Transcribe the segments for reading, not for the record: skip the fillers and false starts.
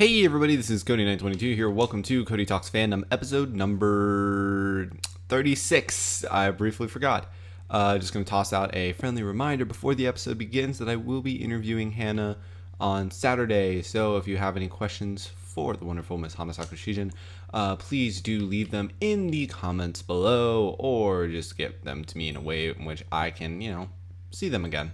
Hey everybody, this is Cody922 here. Welcome to Cody Talks Fandom, episode number 36. I briefly forgot. Just going to toss out a friendly reminder before the episode begins that I will be interviewing Hannah on Saturday. So if you have any questions for the wonderful Miss Hamasako Shijin, please do leave them in the comments below or just get them to me in a way in which I can, see them again.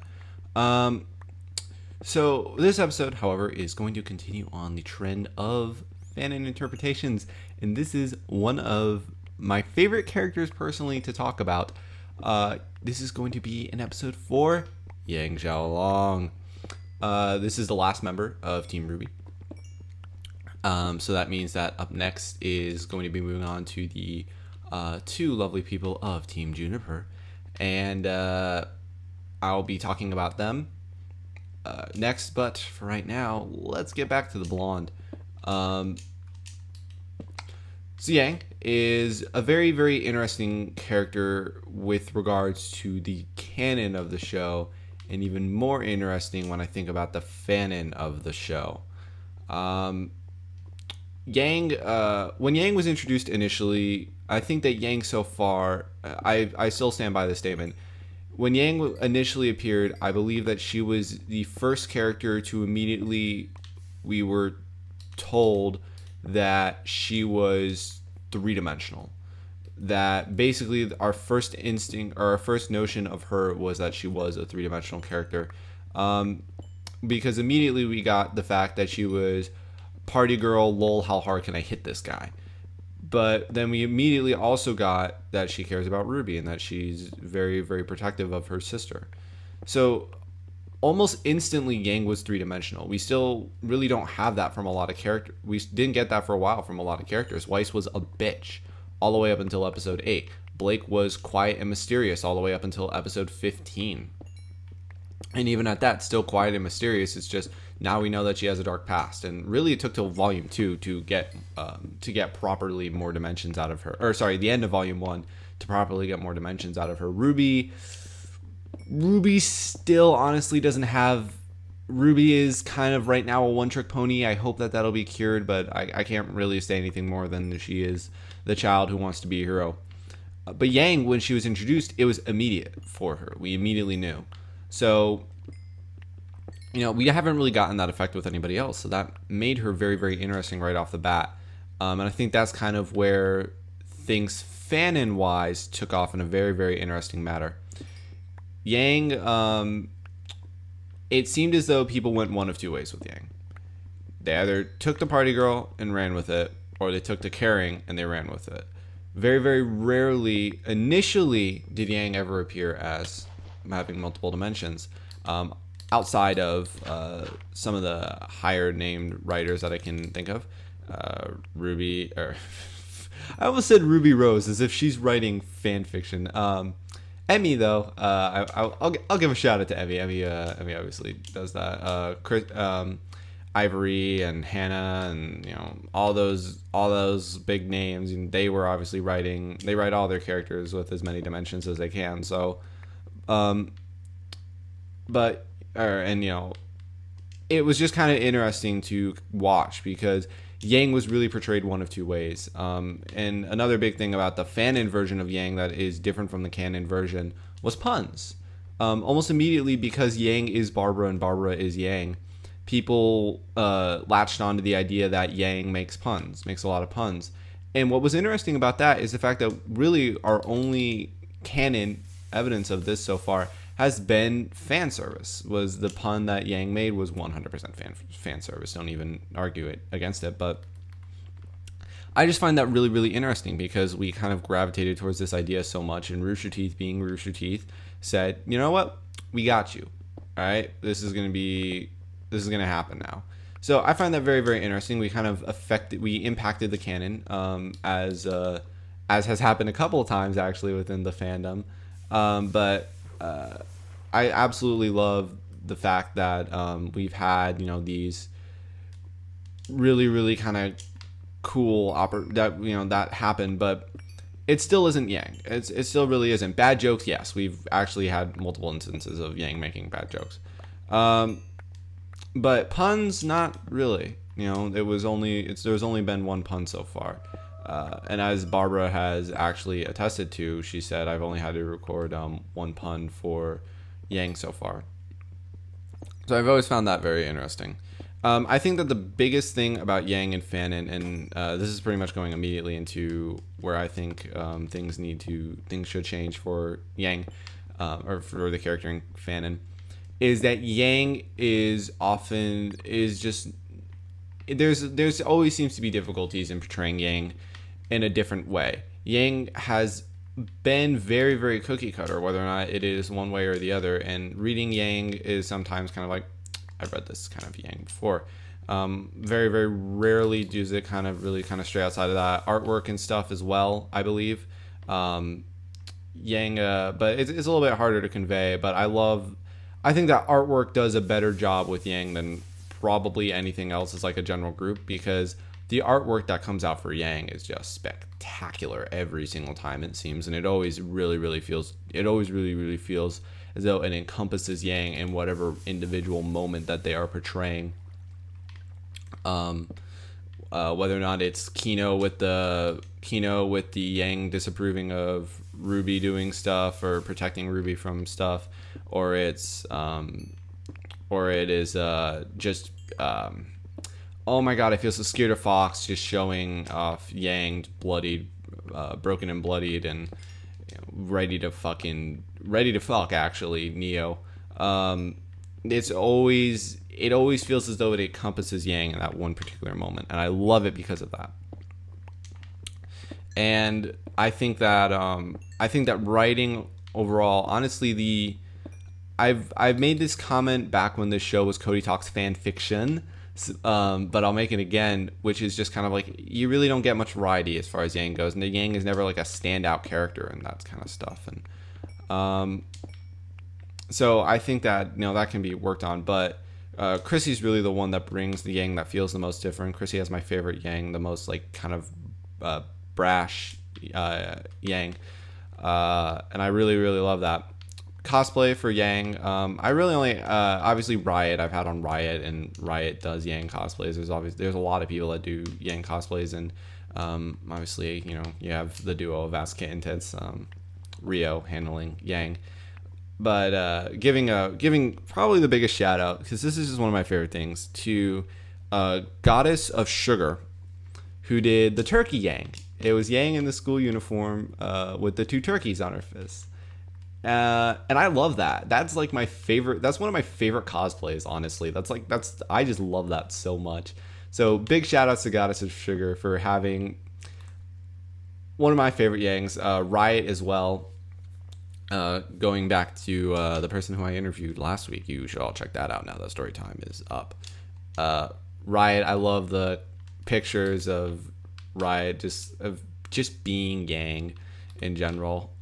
So this episode, however, is going to continue on the trend of fanon interpretations, and this is one of my favorite characters personally to talk about. This is going to be an episode for Yang Xiao Long. This is the last member of Team RWBY. So that means that up next is going to be moving on to the two lovely people of Team Juniper, and I'll be talking about them next, but for right now, let's get back to the blonde. So Yang is a very, very interesting character with regards to the canon of the show, and even more interesting when I think about the fanon of the show. Yang, when Yang was introduced initially, I think that Yang so far, I still stand by this statement. When Yang initially appeared, I believe that she was the first character to immediately, we were told that she was three-dimensional. That basically our first instinct, or our first notion of her was that she was a three-dimensional character. Because immediately we got the fact that she was party girl, lol, how hard can I hit this guy? But then we immediately also got that she cares about RWBY and that she's very, very protective of her sister. So almost instantly, Yang was three-dimensional. We still really don't have that from a lot of characters. We didn't get that for a while from a lot of characters. Weiss was a bitch all the way up until episode 8. Blake was quiet and mysterious all the way up until episode 15. And even at that, still quiet and mysterious. It's just now we know that she has a dark past, and really it took till volume 2 to get properly more dimensions out of her. Or sorry, the end of volume 1 to properly get more dimensions out of her. RWBY still honestly doesn't have. RWBY is kind of right now a one-trick pony. I hope that that'll be cured, but I can't really say anything more than she is the child who wants to be a hero. But Yang, when she was introduced, it was immediate for her. We immediately knew. So, we haven't really gotten that effect with anybody else. So that made her very, very interesting right off the bat. And I think that's kind of where things fanon-wise took off in a very, very interesting manner. Yang, it seemed as though people went one of two ways with Yang. They either took the party girl and ran with it, or they took the caring and they ran with it. Very, very rarely, initially, did Yang ever appear as having multiple dimensions. Outside of some of the higher named writers that I can think of, RWBY, or I almost said Ruby Rose as if she's writing fan fiction. Emmy though, I'll give a shout out to Emmy. Emmy obviously does that. Chris, Ivory and Hannah and all those big names, and they were obviously writing. They write all their characters with as many dimensions as they can. So, it was just kind of interesting to watch because Yang was really portrayed one of two ways. And another big thing about the fanon version of Yang that is different from the canon version was puns. Almost immediately, because Yang is Barbara and Barbara is Yang, people latched onto the idea that Yang makes a lot of puns. And what was interesting about that is the fact that really our only canon evidence of this so far has been fan service. Was the pun that Yang made was 100% fan service. Don't even argue it against it. But I just find that really, really interesting because we kind of gravitated towards this idea so much, and Rooster Teeth, being Rooster Teeth, said, you know what? We got you. All right? This is going to happen now. So I find that very, very interesting. We kind of impacted the canon as has happened a couple of times actually within the fandom. But I absolutely love the fact that we've had these really, really kind of cool that happened, but it still isn't Yang. It still really isn't. Bad jokes, yes, we've actually had multiple instances of Yang making bad jokes, but puns, not really. There's only been one pun so far. And as Barbara has actually attested to, she said, I've only had to record one pun for Yang so far. So I've always found that very interesting. I think that the biggest thing about Yang and fanon, and this is pretty much going immediately into where I think things should change for Yang, or for the character in fanon, is that Yang is just there's always seems to be difficulties in portraying Yang in a different way. Yang has been very, very cookie cutter, whether or not it is one way or the other. And reading Yang is sometimes kind of like, I've read this kind of Yang before. Very, very rarely does it kind of stray outside of that. Artwork and stuff as well, I believe. Yang, but it's a little bit harder to convey. But I think that artwork does a better job with Yang than probably anything else as like a general group, because the artwork that comes out for Yang is just spectacular every single time, it seems, and it always really feels as though it encompasses Yang in whatever individual moment that they are portraying. Whether or not it's Kino with the Yang disapproving of RWBY doing stuff or protecting RWBY from stuff, or it is just oh my god, I feel so scared of Fox, just showing off Yang bloodied, broken and bloodied, and ready to fuck actually, Neo. It always feels as though it encompasses Yang in that one particular moment, and I love it because of that. And I think that writing overall, honestly, I've made this comment back when this show was Cody Talks Fan Fiction, but I'll make it again, which is just kind of like, you really don't get much variety as far as Yang goes, and the Yang is never like a standout character and that kind of stuff. And so I think that that can be worked on, but Chrissy's really the one that brings the Yang that feels the most different. Chrissy has my favorite Yang, the most like kind of brash Yang, and I really love that. Cosplay for Yang, I really only obviously Riot I've had on Riot, and Riot does Yang cosplays. There's a lot of people that do Yang cosplays, and obviously you have the duo of Asuka and Tits, Rio handling Yang, but giving probably the biggest shout out, because this is just one of my favorite things, to Goddess of Sugar, who did the turkey Yang. It was Yang in the school uniform with the two turkeys on her fists. And I love that. That's like my favorite. That's one of my favorite cosplays, honestly. I just love that so much. So big shout outs to Goddess of Sugar for having one of my favorite Yangs. Riot as well. Going back to the person who I interviewed last week, you should all check that out now that story time is up. Riot, I love the pictures of Riot just being Yang in general.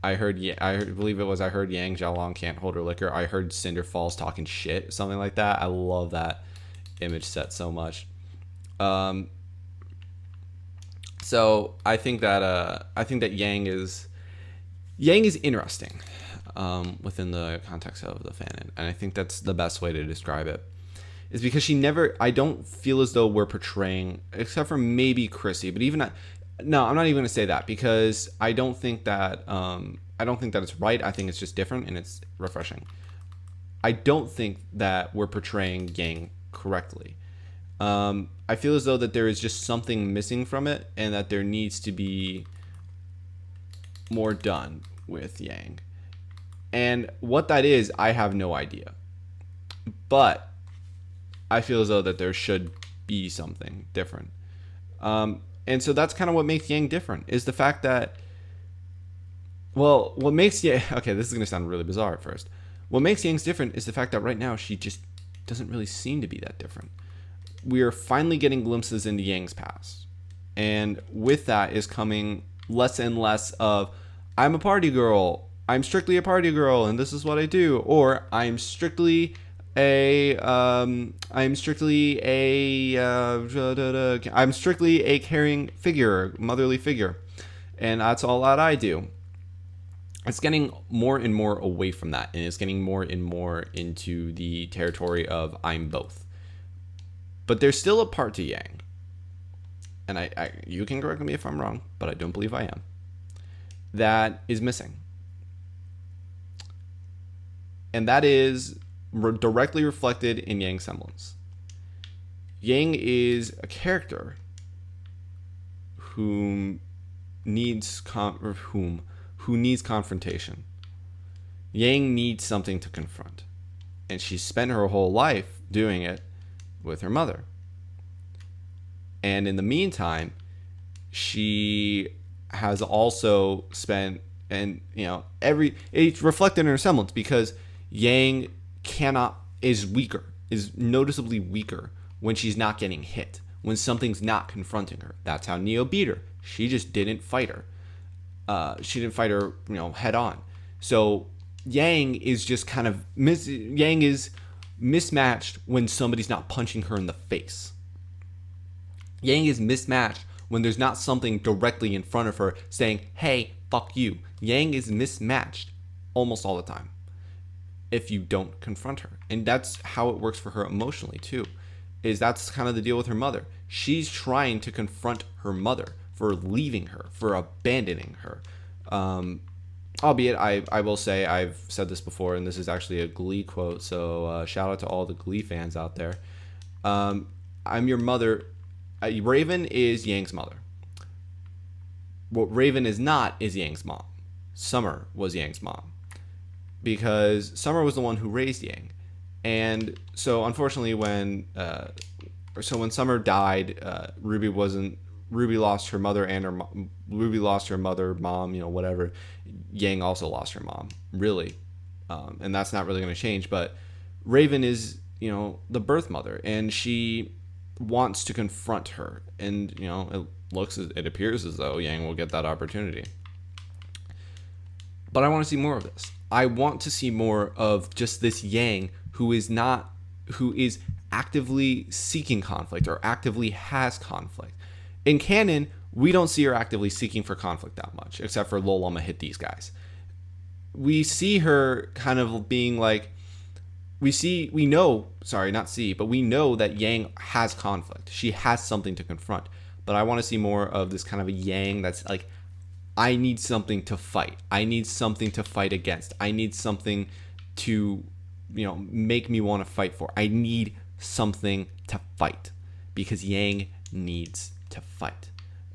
I heard Yang Xiao Long can't hold her liquor. I heard Cinder Falls talking shit, something like that. I love that image set so much. So I think that Yang is interesting within the context of the fanon, and I think that's the best way to describe it. Is because I don't feel as though we're portraying, except for maybe Chrissy, but even no, I'm not even going to say that, because I don't think that it's right. I think it's just different and it's refreshing. I don't think that we're portraying Yang correctly. I feel as though that there is just something missing from it, and that there needs to be more done with Yang. And what that is, I have no idea. But I feel as though that there should be something different. And so that's kind of what makes Yang different, is the fact that, what makes Yang, okay, this is going to sound really bizarre at first. What makes Yang's different is the fact that right now she just doesn't really seem to be that different. We are finally getting glimpses into Yang's past. And with that is coming less and less of, I'm a party girl, I'm strictly a party girl, and this is what I do, or I'm strictly a caring figure, motherly figure, and that's all that I do. It's getting more and more away from that, and it's getting more and more into the territory of I'm both. But there's still a part to Yang, and you can correct me if I'm wrong, but I don't believe I am, that is missing. And that is directly reflected in Yang's semblance. Yang is a character who needs confrontation. Yang needs something to confront, and she spent her whole life doing it with her mother. And in the meantime, she has also spent, and it's reflected in her semblance, because Yang is noticeably weaker when she's not getting hit, when something's not confronting her. That's how Neo beat her. She just didn't fight her. She didn't fight her, head on. So Yang is just Yang is mismatched when somebody's not punching her in the face. Yang is mismatched when there's not something directly in front of her saying, hey, fuck you. Yang is mismatched almost all the time if you don't confront her. And that's how it works for her emotionally too. That's kind of the deal with her mother. She's trying to confront her mother for leaving her, for abandoning her. Albeit, I will say, I've said this before, and this is actually a Glee quote, so shout out to all the Glee fans out there. I'm your mother. Raven is Yang's mother. What Raven is not is Yang's mom. Summer was Yang's mom, because Summer was the one who raised Yang. And so unfortunately when Summer died, RWBY lost her mother and RWBY lost her mother, mom, whatever. Yang also lost her mom, really. And that's not really going to change, but Raven is, the birth mother, and she wants to confront her, and it appears as though Yang will get that opportunity. But I want to see more of this. I want to see more of just this Yang who is actively seeking conflict or actively has conflict. In canon, we don't see her actively seeking for conflict that much, except for lol, I'ma hit these guys. We see her kind of being like, we know that Yang has conflict. She has something to confront. But I want to see more of this kind of a Yang that's like, I need something to fight. I need something to fight against. I need something to, make me want to fight for. I need something to fight, because Yang needs to fight.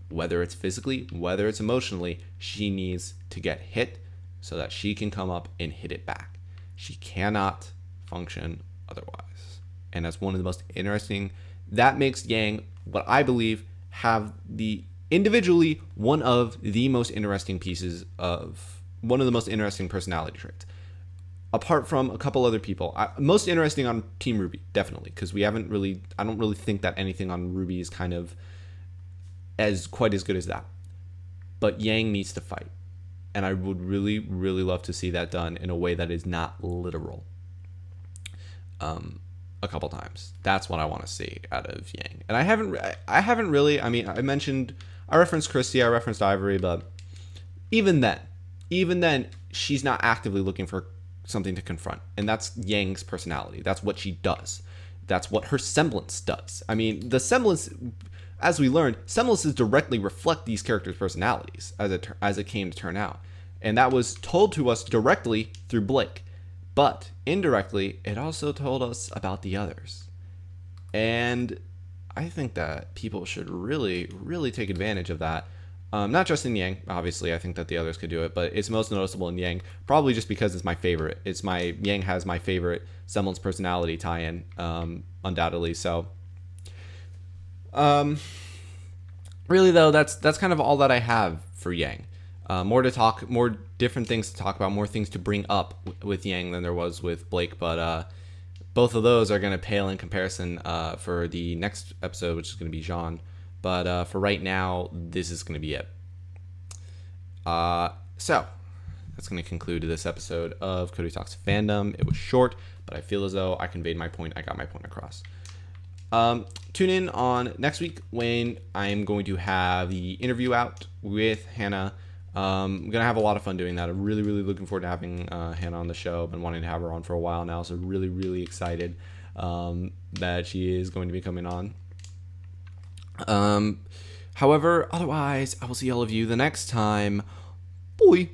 Whether it's physically, whether it's emotionally, she needs to get hit so that she can come up and hit it back. She cannot function otherwise. And that's one of the most interesting. That makes Yang, what I believe, have individually one of the most interesting personality traits. Apart from a couple other people. Most interesting on Team RWBY, definitely, because I don't really think that anything on RWBY is kind of quite as good as that. But Yang needs to fight. And I would really, really love to see that done in a way that is not literal. A couple times. That's what I want to see out of Yang. And I haven't really, I referenced Christy, I referenced Ivory, but even then, she's not actively looking for something to confront. And that's Yang's personality. That's what she does. That's what her semblance does. The semblance, as we learned, semblances directly reflect these characters' personalities as it came to turn out. And that was told to us directly through Blake. But indirectly, it also told us about the others. And I think that people should really, really take advantage of that. Not just in Yang, obviously. I think that the others could do it, but it's most noticeable in Yang, probably just because it's my favorite. Yang has my favorite semblance personality tie-in, undoubtedly. So, really though, that's kind of all that I have for Yang. More different things to talk about, more things to bring up with Yang than there was with Blake, but both of those are going to pale in comparison for the next episode, which is going to be Jean. But for right now, this is going to be it. So that's going to conclude this episode of Cody Talks Fandom. It was short, but I feel as though I conveyed my point. I got my point across. Tune in on next week when I'm going to have the interview out with Hannah. I'm going to have a lot of fun doing that. I'm really, really looking forward to having Hannah on the show. I've been wanting to have her on for a while now, so really, really excited. that she is going to be coming on. However, otherwise, I will see all of you the next time. Bye.